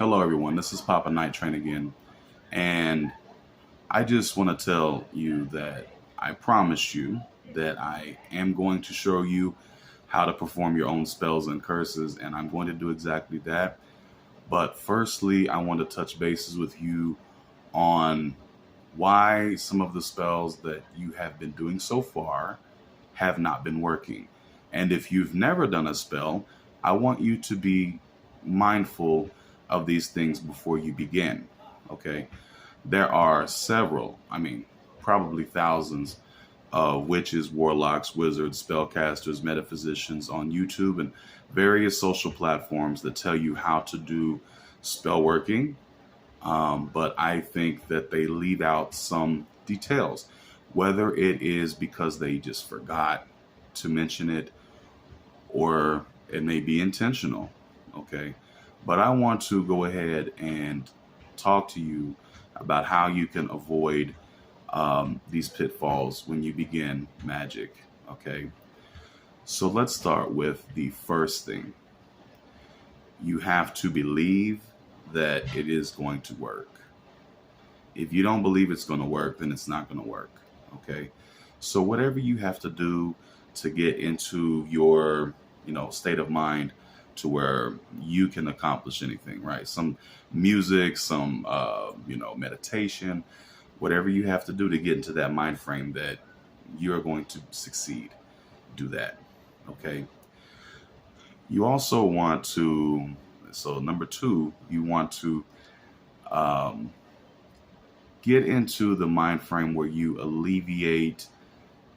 Hello, everyone. This is Papa Night Train again. And I just want to tell you that I promise you that I am going to show you how to perform your own spells and curses, and I'm going to do exactly that. But firstly, I want to touch bases with you on why some of the spells that you have been doing so far have not been working. And if you've never done a spell, I want you to be mindful of these things before you begin. Okay. There are several, probably thousands of witches, warlocks, wizards, spellcasters, metaphysicians on YouTube and various social platforms that tell you how to do spell working. But I think that they leave out some details, whether it is because they just forgot to mention it or it may be intentional. Okay. But I want to go ahead and talk to you about how you can avoid these pitfalls when you begin magic. Okay. So let's start with the first thing. You have to believe that it is going to work. If you don't believe it's going to work, then it's not going to work. Okay. So whatever you have to do to get into your, state of mind to where you can accomplish anything, right? Some music, some, meditation, whatever you have to do to get into that mind frame that you're going to succeed, do that. Okay. You also want to, so number two, you want to um, get into the mind frame where you alleviate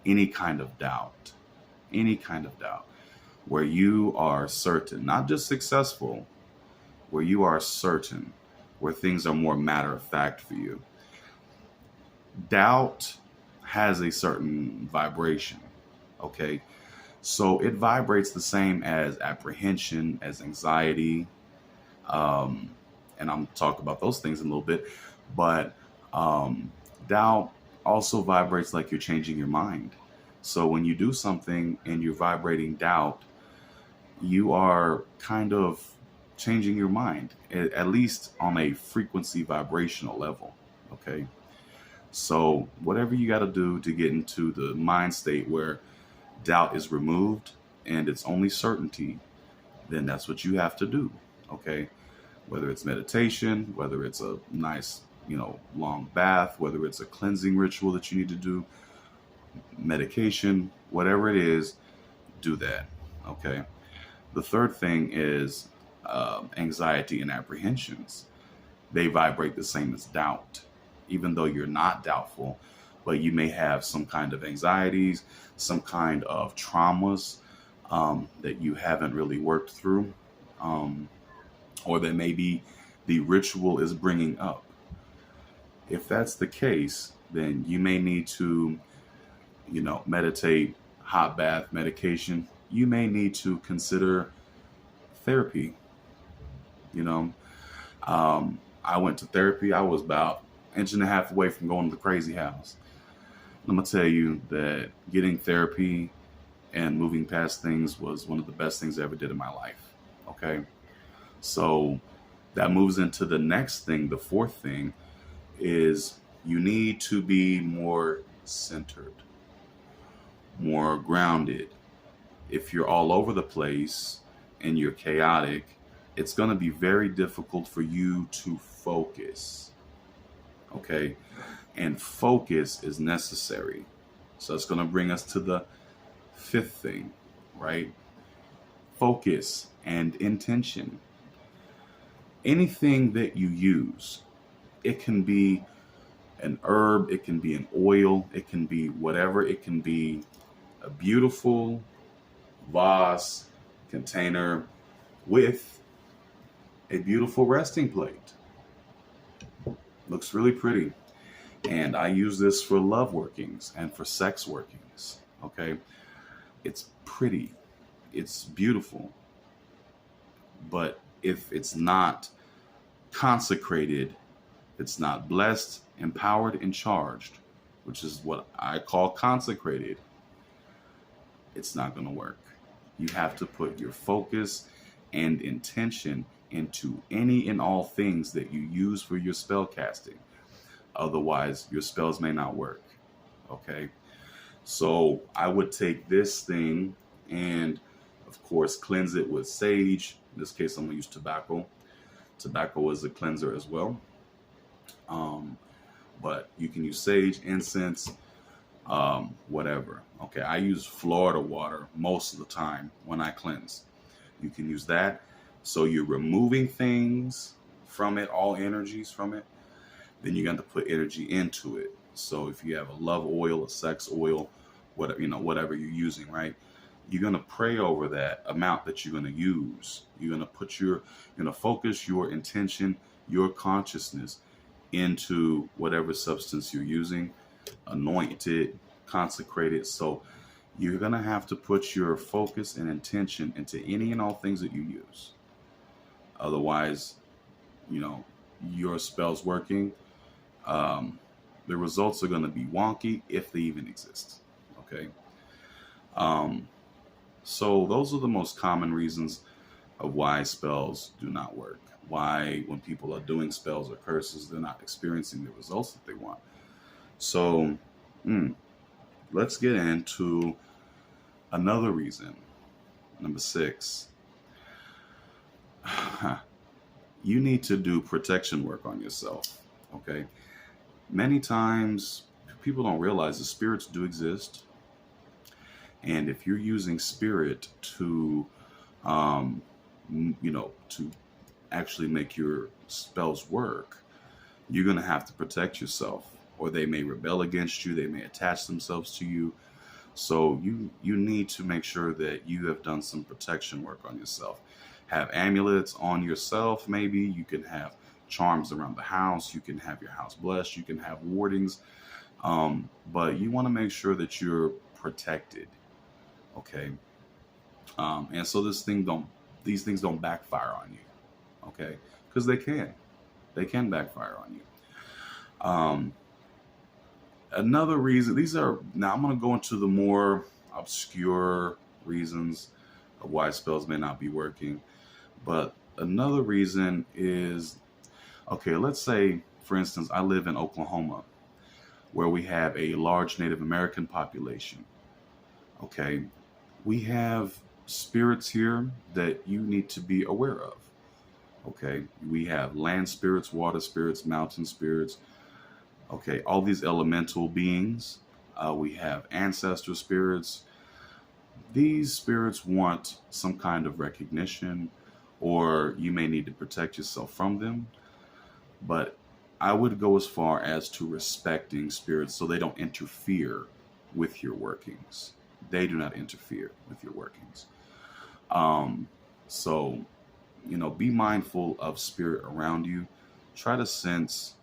any kind of doubt, any kind of doubt, where you are certain, not just successful, where you are certain, where things are more matter of fact for you. Doubt has a certain vibration, okay? So it vibrates the same as apprehension, as anxiety, um, and I'm talk about those things in a little bit, but doubt also vibrates like you're changing your mind. So when you do something and you're vibrating doubt, you are kind of changing your mind, at least on a frequency vibrational level. Okay. So whatever you got to do to get into the mind state where doubt is removed and it's only certainty, then that's what you have to do. Okay. Whether it's meditation, whether it's a nice, long bath, whether it's a cleansing ritual that you need to do, medication, whatever it is, do that. Okay. The third thing is anxiety and apprehensions. They vibrate the same as doubt, even though you're not doubtful, but you may have some kind of anxieties, some kind of traumas that you haven't really worked through, or that maybe the ritual is bringing up. If that's the case, then you may need to, meditate, hot bath, medication. You may need to consider therapy. You know, I went to therapy. I was about inch and a half away from going to the crazy house. I'm gonna tell you that getting therapy and moving past things was one of the best things I ever did in my life. Okay, so that moves into the next thing. The fourth thing is you need to be more centered, more grounded. If you're all over the place and you're chaotic, it's going to be very difficult for you to focus. Okay. And focus is necessary. So it's going to bring us to the fifth thing, right? Focus and intention. Anything that you use, it can be an herb, it can be an oil, it can be whatever, it can be a beautiful vase container with a beautiful resting plate. Looks really pretty. And I use this for love workings and for sex workings. Okay. It's pretty. It's beautiful. But if it's not consecrated, it's not blessed, empowered, and charged, which is what I call consecrated, it's not going to work. You have to put your focus and intention into any and all things that you use for your spell casting. Otherwise, your spells may not work. Okay. So I would take this thing and, of course, cleanse it with sage. In this case, I'm going to use tobacco. Tobacco is a cleanser as well. Um, but you can use sage, incense, whatever. Okay. I use Florida water most of the time when I cleanse. You can use that. So you're removing things from it, all energies from it. Then you got to put energy into it. So if you have a love oil, a sex oil, whatever, whatever you're using, right? You're going to pray over that amount that you're going to use. You're going to focus your intention, your consciousness into whatever substance you're using, anointed, consecrated. So you're going to have to put your focus and intention into any and all things that you use. Otherwise, your spell's working. The results are going to be wonky if they even exist. Okay. So those are the most common reasons of why spells do not work. Why, when people are doing spells or curses, they're not experiencing the results that they want. So, let's get into another reason. Number 6. You need to do protection work on yourself. Okay. Many times people don't realize the spirits do exist. And if you're using spirit to, to actually make your spells work, you're going to have to protect yourself, or they may rebel against you. They may attach themselves to you. So you need to make sure that you have done some protection work on yourself. Have amulets on yourself. Maybe you can have charms around the house. You can have your house blessed. You can have wardings. But you want to make sure that you're protected. Okay. And so these things don't backfire on you. Okay. Because they can backfire on you. Another reason, now I'm going to go into the more obscure reasons of why spells may not be working. But another reason is, okay, let's say, for instance, I live in Oklahoma, where we have a large Native American population. Okay. We have spirits here that you need to be aware of. Okay. We have land spirits, water spirits, mountain spirits. Okay. All these elemental beings. We have ancestor spirits. These spirits want some kind of recognition, or you may need to protect yourself from them. But I would go as far as to respecting spirits so they don't interfere with your workings. They do not interfere with your workings. So, be mindful of spirit around you. Try to sense,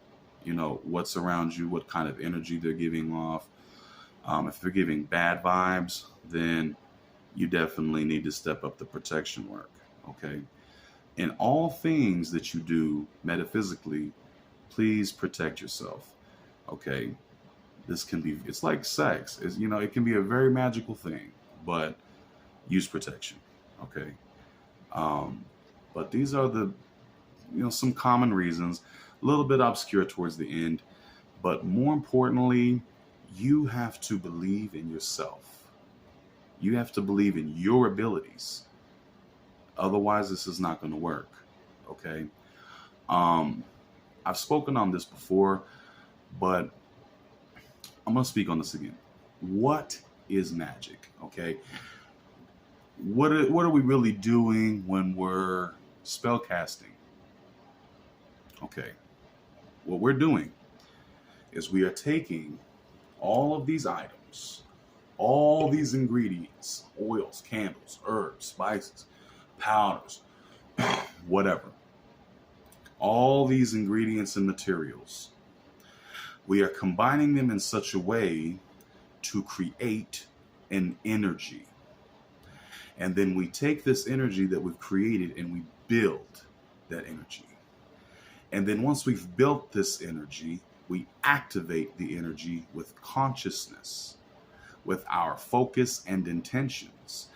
what's around you, what kind of energy they're giving off. If they're giving bad vibes, then you definitely need to step up the protection work. Okay. In all things that you do metaphysically, please protect yourself. Okay. It's like sex. It can be a very magical thing, but use protection. Okay. But these are some common reasons, a little bit obscure towards the end, but more importantly, you have to believe in yourself. You have to believe in your abilities. Otherwise, this is not going to work. Okay. I've spoken on this before, but I'm going to speak on this again. What is magic? Okay. What are we really doing when we're spell casting? Okay. What we're doing is we are taking all of these items, all these ingredients, oils, candles, herbs, spices, powders, whatever. All these ingredients and materials. We are combining them in such a way to create an energy. And then we take this energy that we've created and we build that energy. And then once we've built this energy, we activate the energy with consciousness, with our focus and intentions.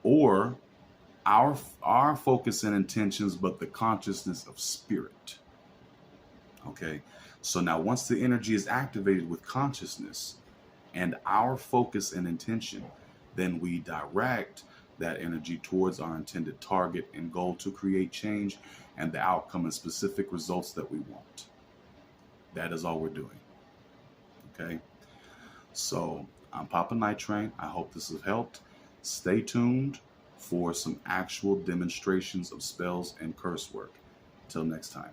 Or Our focus and intentions, but the consciousness of spirit. Okay. So now once the energy is activated with consciousness and our focus and intention, then we direct that energy towards our intended target and goal to create change and the outcome and specific results that we want. That is all we're doing. Okay. So I'm Papa Night Train. I hope this has helped. Stay tuned for some actual demonstrations of spells and curse work. Till next time.